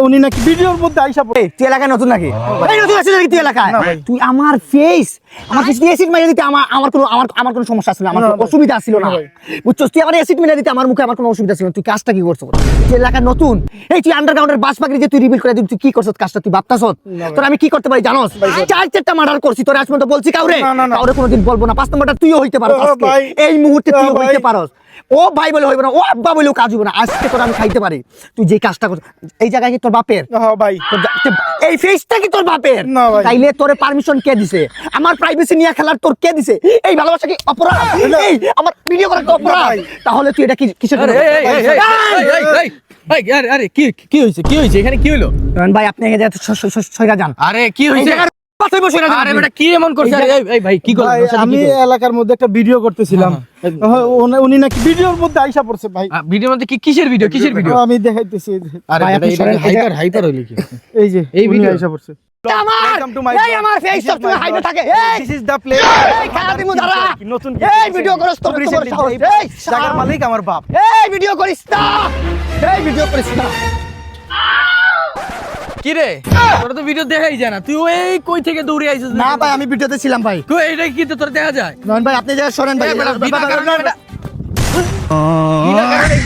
উনি নাকি ভিডিওর মধ্যে আইসা পড়ে। তুই এলাকায় নতুন নাকি? এই নতুন আছিস নাকি তুই এলাকায়? তুই আমার ফেস দিয়ে অ্যাসিড মেরে দিতে আমার কোনো সমস্যা ছিল না, আমার কোনো অসুবিধা ছিল না, বুঝছস? তুই আমার অ্যাসিড মেরে দিতে আমার মুখে আমার কোনো অসুবিধা ছিল না। তুই কাজটা কি করছস? তুই এলাকায় নতুন, এই তুই আন্ডারগ্রাউন্ডের বাস পাখি যে তুই রিভিল করে দিবি, তুই কি করছস? কাজটা তুই ভাবতাছস? তোর আমি কি করতে পারি জানোস? চারটা মার্ডার করছি, তোর আজ পর্যন্ত বলছি কাউরে? কাউরে কোনোদিন বলবো না। 5 নম্বরটা তুইও হইতে পারস আজকে, এই মুহূর্তে তুইও হইতে পারস। ও ভাই বলে হইব না, ও আব্বা বলেও কাজ হইব না। আজকে তোর আমি খাইতে পারি। তুই যে কাজটা করছিস এই জায়গায় কি তোর বাপের? হ্যাঁ ভাই, এই ফেসটা কি তোর বাপের? না ভাই। তাইলে তোরে পারমিশন কে দিছে? আমার প্রাইভেসি নিয়ে খেলার তোর কে দিছে? এই ভালোবাসা কি অপরাধ? এই আমার ভিডিও করা কি অপরাধ? তাহলে তুই এটা কি কিসের জন্য? আরে কি হইছে এখানে কি হইলো? ভাই আপনি এখানে সইরা যান। আরে কি হইছে? পাথর বসে না। আরে বেটা কি এমন করছ? আরে এই ভাই কি ভাই, করছ? আমি এলাকার মধ্যে একটা ভিডিও করতেছিলাম, উনি নাকি ভিডিওর মধ্যধ্যে আইসা পড়ছে ভাই। ভিডিওর মধ্যে কিসের ভিডিও? আমি দেখাইতেছি। আরে ভাই, বেটা আপনি সরেন, হাইপার হইলো কি? এই যে এই উনি ভিডিও আইসা পড়ছে। আমার ফেস সব সময় হাইডে থাকে। This is the place. এই খারাপ দিমু দাঁড়া। নতুন এই ভিডিও করছ তোর তো বড় সাহস। এই জায়গার মালিক আমার বাপ। এই ভিডিও করিস না। এই ভিডিও করিস না। কি রে? তোরা তো ভিডিও দেখাই যায় না, তুই এই কই থেকে দৌড়ে আইছিস? না ভাই আমি ভিডিওতে ছিলাম ভাই। কই এটা কি তো তোর দেখা যায়? নয়ন ভাই আপনি জায়গা সরেন ভাই। এই বেটা বিনা কারণে বেটা বিনা কারণে